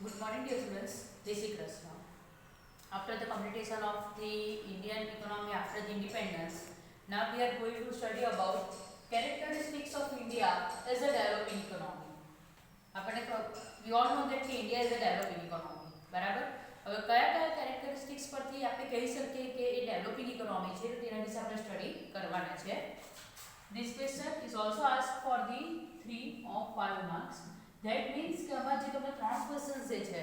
Good morning, dear students. Jai Shri Krishna. After the completion of the Indian economy after the independence, now we are going to study about characteristics of India as a developing economy. આપણે we all know that India is a developing economy. બરાબર? હવે કયા characteristics પરથી આપણે કહી શકીએ કે એ developing economy છે, તો તેના વિશે આપણે સ્ટડી કરવાના છે. This question is also asked for the 3 of 5 marks. That means કે આમાં જે તમને ત્રણ ક્વેશ્ચન્સ છે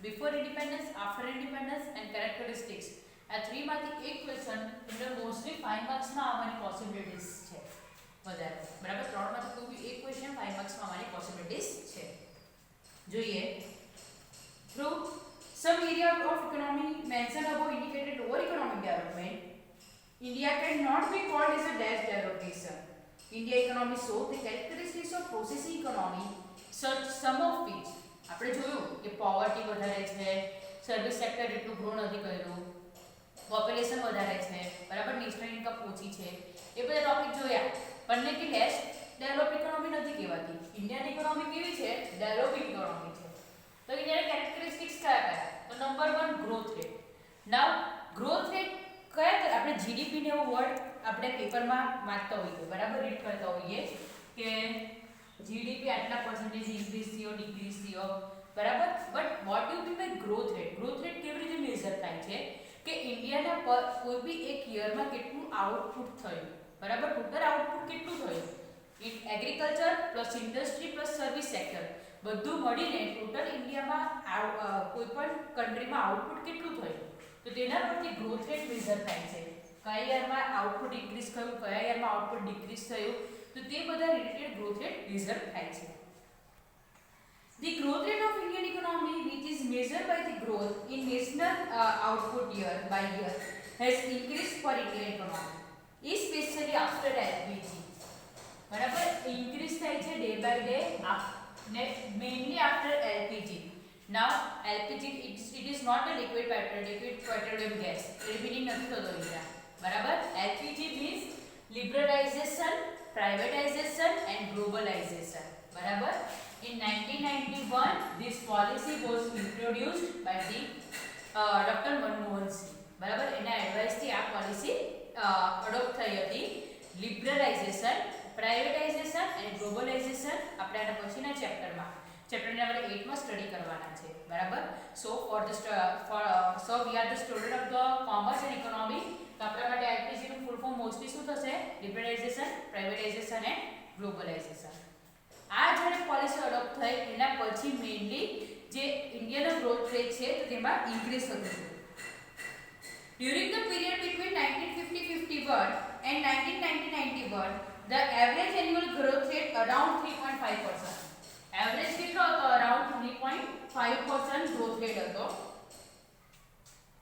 before independence, after independence and characteristics, આ 3 માંથી એક ક્વેશ્ચન તમને મોસ્ટલી 5 માર્ક્સ માં આવવાની પોસિબિલિટીઝ છે વધારે. બરાબર? ત્રણ માંથી કોઈ બી એક ક્વેશ્ચન 5 માર્ક્સ માં આવવાની પોસિબિલિટીઝ છે. જોઈએ. Through some area of economy mentioned above indicated lower economic development, India cannot be called as a dash developed nation. India economy shows the characteristics of processing economy, such some of which આપણે જોયું કે poverty વધારે છે, service sector એટલું grow નથી કર્યું, population વધારે છે, બરાબર, નેશનલ ઇન્કમ ઓછી છે, એ બધા ટોપિક જોયા. પણ કે લેસ ડેવલપ ઇકોનોમી નથી કહેવાતી. ઇન્ડિયન ઇકોનોમી કેવી છે? ડેવલપિંગ ઇકોનોમી છે. તો એના કેરેક્ટરિસ્ટિક્સ કયા કયા? તો નંબર 1 ગ્રોથ રેટ. નાઉ ગ્રોથ રેટ કયા આપણે જીડીપી ને એવો વર્ડ આપણે પેપરમાં વાંચતા હોઈએ, બરાબર, રીડ કરતા હોઈએ કે जीडीपी આટલા પરસેન્ટેજ ઇન્ક્રીઝ થયો, ડિક્રીઝ થયો, બરાબર. But what you mean by growth rate? Growth rate કેવી રીતે મેઝર થાય છે કે ઇન્ડિયાના કોઈ બી એક યરમાં કેટલું આઉટપુટ થયું, બરાબર, ટોટલ આઉટપુટ કેટલું થયું, agriculture plus industry plus service sector બધું મળીને ટોટલ ઇન્ડિયામાં કોઈ પણ કન્ટ્રીમાં આઉટપુટ કેટલું થયું, તો તેના પરથી ગ્રોથ રેટ મેઝર થાય છે. કયા યરમાં આઉટપુટ ઇન્ક્રીઝ થયું, કયા યરમાં આઉટપુટ ડિક્રીઝ થયું, तो તે બધા રિલેટેડ ગ્રોથ રેટ મેઝર થાય છે. The growth rate of Indian economy, which is measured by the growth in national output year by year, has increased for Indian economy, especially after LPG. બરાબર, increase થાય છે day by day, mainly after LPG. Now LPG it is not a liquid petroleum gas. Repeating નથી થતો અહીંયા, બરાબર. LPG means liberalization, privatization and globalization. બરાબર. In 1991 this policy was introduced by the Dr. Manmohan Singh. બરાબર, એના advice થી આ policy adopt થઈ હતી. લિબરલાઇઝેશન, પ્રાઇવેટાઇઝેશન એન્ડ ગ્લોબલાઇઝેશન આપણે આના પછીના ચેપ્ટરમાં ચેપ્ટર નંબર 8 માં સ્ટડી કરવાના છે. બરાબર. So we are the student of the commerce and economy. તો આપણા માટે આઈપીસી નું ફૂલ ફોર્મ મોસ્ટલી શું થશે? લિબરલાઇઝેશન, પ્રાઇવેટાઇઝેશન એન્ડ ગ્લોબલાઇઝેશન. આ જ્યારે પોલિસી અડોપ્ટ થઈ એના પછી મેઇનલી જે ઇન્ડિયાનો ગ્રોથ રેટ છે તો તેમાં ઇન્ક્રીઝ થતું હતું. During the period between 1950-51 and 1990-91 the average annual growth rate around 3.5%. Average કેટલો હતો? અરાઉન્ડ 3.5% ગ્રોથ રેટ હતો.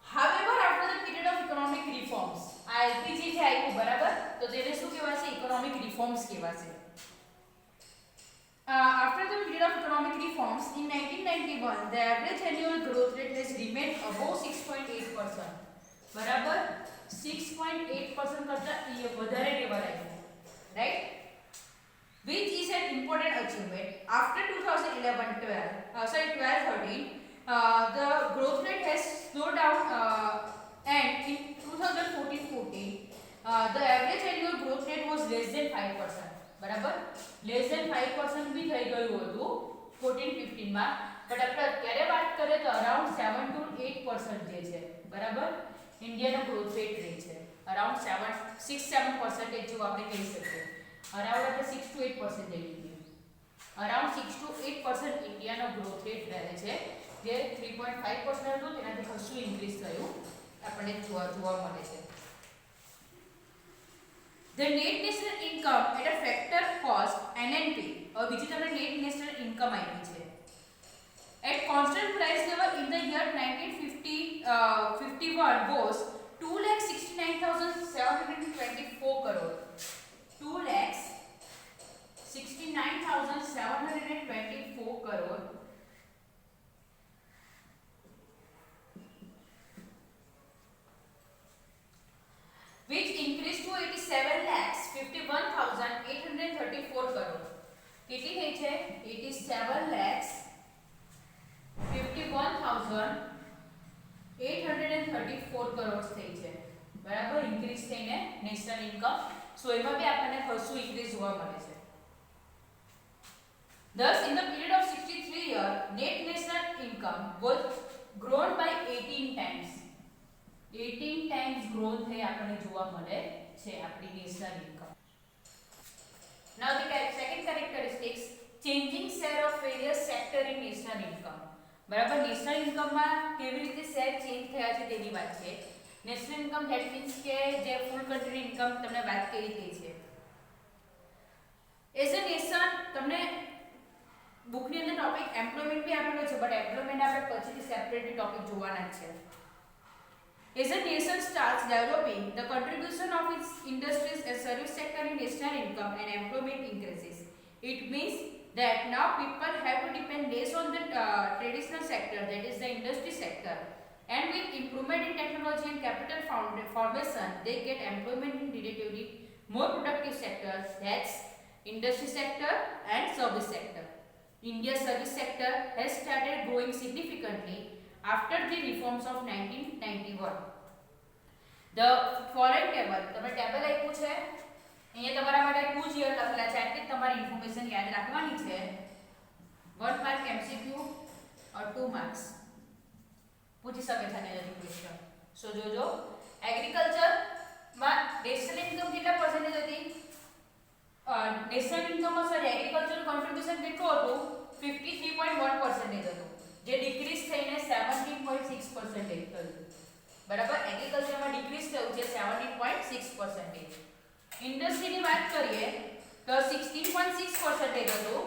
However, after the period of economic reforms, આ એલપીજી જે આવ્યું, બરાબર, તો તેને શું કહેવાશે? ઇકોનોમિક રિફોર્મ્સ કહેવાશે. After the period of economic reforms in 1991, the average annual growth rate has remained above 6.8%. બરાબર, 6.8% કરતા વધારે લેવલ આવ્યું, right, which is an important achievement. After 2011-13, the growth rate has slowed down and in 2014-14 the average annual growth rate was less than 5%. બરાબર, less than 5% भी થઈ ગયું હતું 14-15 માં. બટ આપણે અત્યારે વાત કરીએ તો અરાઉન્ડ 7 to 8% જે છે, બરાબર, ઇન્ડિયાનો ગ્રોથ રેટ રહે છે. અરાઉન્ડ 6-7% જેવું આપણે કહી શકીએ. અરાઉન્ડ આપણે 6 to 8% લઈએ. અરાઉન્ડ 6 to 8% ઇન્ડિયાનો ગ્રોથ રેટ રહે છે, જે 3.5% હતું તેનાથી કશું ઇન્ક્રીઝ થયું આપણને જોવા મળે છે. The net national income at a factor cost NNP, और બીજી તમને net national income આવી છે. At constant price level in the year 1951 was 2,69,724 crore. 2,69,724 crore. Which increased to 87,51,834 crore. કેટલી થઈ છે? 87,51,834 નેશનલ ઇન્કમ. સો એમાં બી આપણને ખાસું ઇન્ક્રીઝ જોવા મળે છે. Thus, in the period of 63 years, net national income was grown by 18 times. 18 times growth है આપણને જોવા મળે છે આપણી national income. Now the second characteristics, changing share of various sector in national income. બરાબર, નેશનલ ઇન્કમમાં કેવી રીતે શેર ચેન્જ થયા છે તેની વાત છે. નેશનલ ઇન્કમ ધેટ મીન્સ કે જે ફૂલ કન્ટ્રી ઇન્કમ તમને વાત કરી તે છે. એઝ અ નેશન તમને બુકની અંદર ટોપિક એમ્પ્લોયમેન્ટ બી આપેલો છે, બટ એમ્પ્લોયમેન્ટ આપણે પછીથી સેપરેટલી ટોપિક જોવાના છે. As a nation starts developing, the contribution of its industries and service sector in national income and employment increases. It means that now people have to depend less on the traditional sector, that is the industry sector, and with improvement in technology and capital formation, they get employment in relatively more productive sectors, that's industry sector and service sector. India's service sector has started growing significantly after the reforms of 1991. The following table, તમે table આપ્યું છે અહીંયા તમારા માટે 2 year લખેલા છે, એટલે તમારી ઇન્ફોર્મેશન યાદ રાખવાની છે. 1 માર્ક MCQ और 2 માર્ક્સ પૂછી શકે છે આને ક્વેશ્ચન. સો જોજો, એગ્રીકલ્ચર માં નેશનલ ઇન્કમ કેટલા પર્સન્ટેજ હતી? નેશનલ ઇન્કમમાં સર એગ્રીકલ્ચરનું કોન્ટ્રીબ્યુશન કેટલું હતું? 53.1% હતું, જે ડિક્રીઝ થઈને 17.6% થયું. બરાબર, એગ્રીકલ્ચરમાં ડિક્રીઝ થયું છે 17.6%. ઇન્ડસ્ટ્રીની વાત કરીએ તો 16.6% હતું,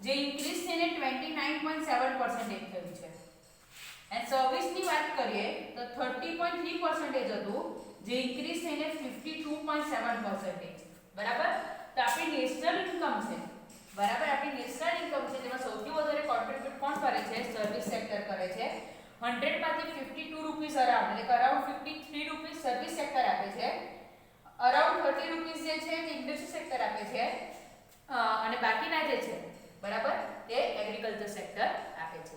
જે ઇન્ક્રીઝ થઈને 29.7% થયું છે. એન્ડ સર્વિસની વાત કરીએ તો 30.3% હતું, જે ઇન્ક્રીઝ થઈને 52.7%. બરાબર, તો આપણી નેશનલ ઇન્કમ છે, બરાબર, આપણી નેશનલ ઇન્કમ છે તેમાં સૌથી વધારે કોન્ટ્રીબ્યુટ કોણ કરે છે? સર્વિસ સેક્ટર કરે છે. 100 માંથી 52 રૂપીસ અરાઉન્ડ, એટલે અરાઉન્ડ 53 રૂપીસ સર્વિસ સેક્ટર આપે છે, અરાઉન્ડ 30 રૂપીસ જે છે તે ઇન્ડસ્ટ્રી સેક્ટર આપે છે, અને બાકીના જે છે બરાબર તે એગ્રીકલ્ચર સેક્ટર આપે છે.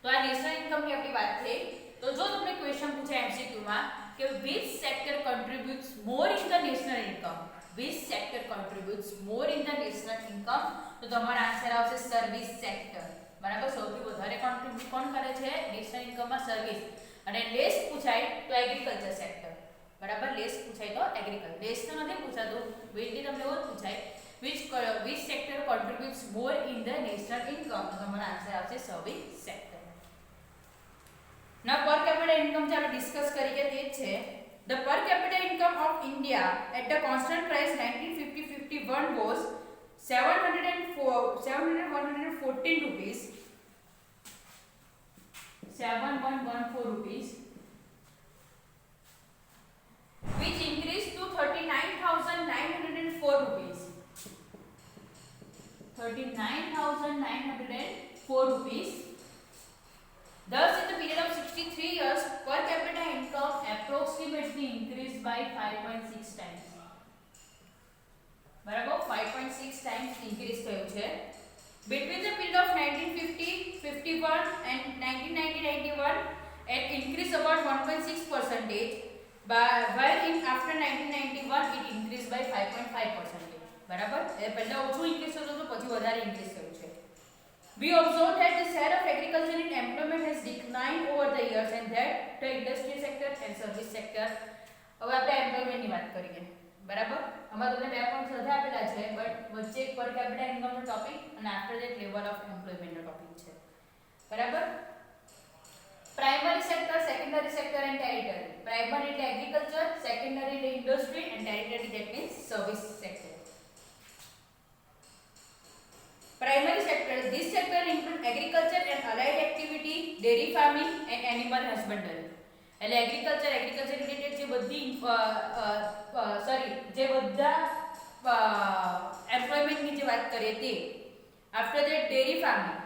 તો આ નેશનલ ઇન્કમની આપણી વાત થઈ. તો જો તમને ક્વેશ્ચન પૂછે MCQ માં કે which sector contributes more in the national income, which sector contributes more in the national income, તો તમારો આન્સર આવશે સર્વિસ સેક્ટર. બરાબર, સૌથી વધારે કોન્ટ્રીબ્યુટ કોણ કરે છે નેશનલ ઇન્કમમાં? સર્વિસ. અને લેસ પૂછાય તો એગ્રીકલ્ચર સેક્ટર. બરાબર, લેસ પૂછાય તો એગ્રીકલ્ચર. લેસ તો નથી પૂછાતું, વેટલી તમને એવું પૂછાય which sector contributes more in the national income, તો તમારો આન્સર આવશે service sector. Now per capita income જે આપણે ડિસ્કસ કરીએ તે છે the per capita income of India at the constant price 1950-51 was 714 rupees, 7114 rupees, which increased to 39,904 rupees. 39,904 rupees. Thus, in the period of 63 years, per capita income approximately increased by 5.6 times. બરાબર, 5.6 times increase થયું છે. Between the period of 1950-51 and 1990-91, it increased about 1.6%, while in after 1991 it increased by 5.5%. બરાબર, એ પહેલા ઓછું increase થતું હતું, પછી વધારે ઇન્ક્રીઝ થયું છે. We observed that the share of agriculture in employment has declined over the years and that the industry sector and service sector. હવે આપણે એમ્પ્લોયમેન્ટની વાત કરીએ. બરાબર, આમાં તમને બે પોઈન્ટ બધા આપેલા છે, બટ વચ્ચે એક પર કેપિટા ઇન્કમનો ટોપિક અને આફ્ટર ધેટ લેવલ ઓફ એમ્પ્લોયમેન્ટનો ટોપિક છે. બરાબર, primary sector, secondary sector and territory. Primary એટલે એગ્રીકલ્ચર, સેકન્ડરી એટલે industry and territory that means service sector. Primary sector, this sector include agriculture and allied activity, dairy farming and animal husbandry. એટલે agriculture related જે બધી જે બધા એમ્પ્લોયમેન્ટની જે વાત કરીએ તે. After that dairy farming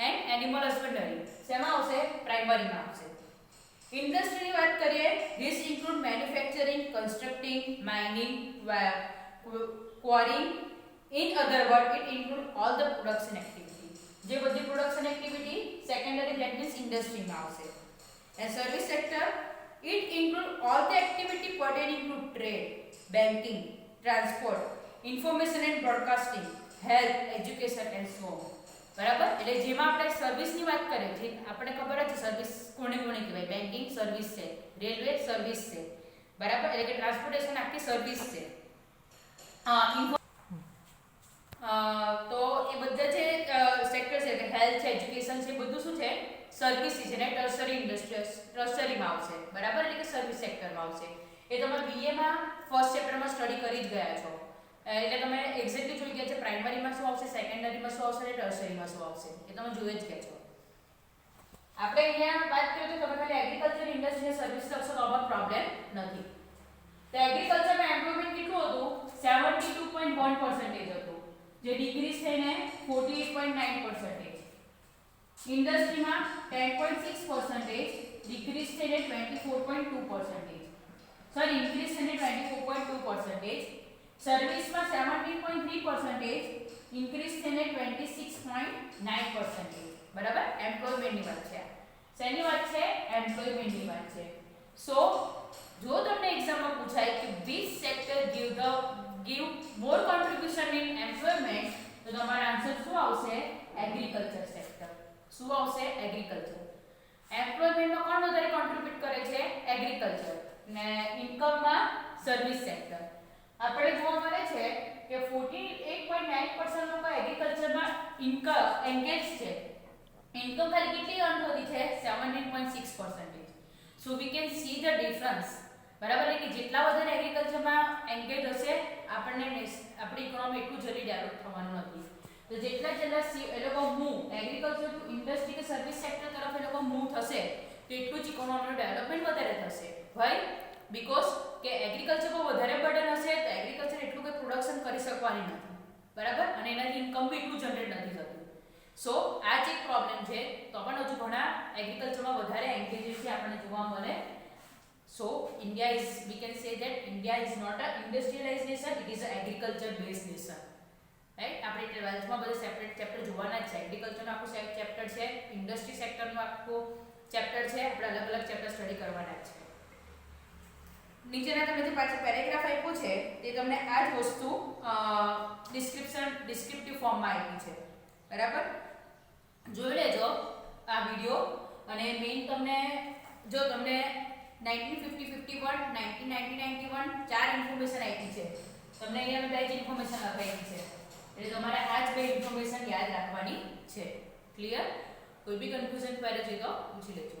and animal husbandry શેમાં આવશે? પ્રાઇમરીમાં આવશે. ઇન્ડસ્ટ્રીની વાત કરીએ, this include manufacturing, constructing, mining, quarrying. In other words, it includes all the production activity. જે બધી production activity secondary that means industry માં આવશે. And service sector, it includes all the activity pertaining to trade, banking, transport, information and broadcasting, health, education and so on. બરાબર, એટલે જેમાં આપણે સર્વિસની વાત કરીએ છીએ, આપણે ખબર જ છે સર્વિસ કોને કોને કહેવાય. બેન્કિંગ સર્વિસ છે, રેલવે સર્વિસ છે, બરાબર, એટલે કે ટ્રાન્સપોર્ટેશન આખી સર્વિસ છે. તો એ બધા જે સેક્ટર છે કે હેલ્થ છે, એજ્યુકેશન છે, બધું શું છે સર્વિસ છે ને ટર્શરી ઇન્ડસ્ટ્રી ટર્શરીમાં આવશે. બરાબર, એટલે કે સર્વિસ સેક્ટરમાં આવશે. એ તમે બીએમાં ફર્સ્ટ ચેપ્ટરમાં સ્ટડી કરી જ ગયા છો. એટલે તમે એક્ઝેક્ટલી જોઈ ગયા છે પ્રાઇમરીમાં શું આવશે, સેકન્ડરીમાં શું આવશે અને ટર્શરીમાં શું આવશે એ તમે જોઈ જ ગયા છો. આપણે અહીંયા વાત કરીએ તો તમે ખાલી એગ્રીકલ્ચર ઇન્ડસ્ટ્રી સર્વિસ લખશો તો આમાં પ્રોબ્લેમ નથી. તો એગ્રીકલ્ચરમાં એમ્પ્લોયમેન્ટ કેટલું હતું 72.1% હતું, જે ડિક્રીઝ થઈને 48.9%. ઇન્ડસ્ટ્રીમાં 10.6% ડિક્રીઝ થઈને 24.2%. સોરી, ઇન્ક્રીઝ થઈને 24.2%. સર્વિસમાં 17.3% ઇન્ક્રીઝ થઈને 26.9%. બરાબર, એમ્પ્લોયમેન્ટની વાત છે. શેની વાત છે? એમ્પ્લોયમેન્ટની વાત છે. સો જો તમને એક્ઝામમાં પૂછાય કે which sector give more contribution in employment, તો તમારો આન્સર શું આવશે? Agriculture sector. શું આવશે? એગ્રીકલ્ચર. એમ્પ્લોયમેન્ટમાં કોણ વધારે કોન્ટ્રીબ્યુટ કરે છે? એગ્રીકલ્ચર. ને ઇન્કમમાં સર્વિસ સેક્ટર. આપણે જોવા મળે છે કે 48.9% લોકો એગ્રીકલ્ચરમાં એન્ગેજ છે. ઇન્કમ ખાલી કેટલી અર્ન થતી છે? 17.6%. So we can see the difference. બરાબર, કે જેટલા વધારે એગ્રીકલ્ચરમાં એન્ગેજ હશે આપણને આપણી ઇકોનોમી એટલું જલ્દી ડેવલપ થવાનું નથી. તો જેટલા એ લોકો મૂવ એગ્રીકલ્ચર ટુ ઇન્ડસ્ટ્રી કે સર્વિસ સેક્ટર તરફ એ લોકો મૂવ થશે તો એટલું જ ઇકોનોમીનું ડેવલપમેન્ટ વધારે થશે. વાય? બીકોઝ કે એગ્રીકલ્ચર પર વધારે બર્ડન હશે તો એગ્રીકલ્ચર એટલું કંઈ પ્રોડક્શન કરી શકવાની નથી. બરાબર, અને એનાથી ઇન્કમ બી એટલું જનરેટ નથી થતું. સો આ જ એક પ્રોબ્લેમ છે. તો પણ હજુ ઘણા એગ્રીકલ્ચરમાં વધારે એન્ગેજ આપણને જોવા મળે. So India is we can say that India is not a industrialize nation, it is a agriculture based nation. Right, આપણે 12થમાં બધા સેપરેટ ચેપ્ટર જોવાના જ છે. એગ્રીકલ્ચરનું આખું ચેપ્ટર છે, ઇન્ડસ્ટ્રી સેક્ટરનું આખું ચેપ્ટર છે, આપણે અલગ અલગ ચેપ્ટર સ્ટડી કરવાના જ છે. નીચેના તમે જે પાછળ પેરેગ્રાફ આપ્યો છે તે તમને આ જ વસ્તુ ડિસ્ક્રિપ્ટિવ ફોર્મમાં આપી છે. બરાબર, જોઈ લેજો આ વિડિયો. અને મેઇન તમને જો તમને 1950 51 1990 91 ચાર ઇન્ફોર્મેશન આપી છે. તમને અહીંયા બે જ ઇન્ફોર્મેશન આપી છે, એટલે તમારે આ જ બે ઇન્ફોર્મેશન યાદ રાખવાની છે. ક્લિયર? કોઈ બી કન્ફ્યુઝન ક્વેરી છે તો પૂછી લેજો.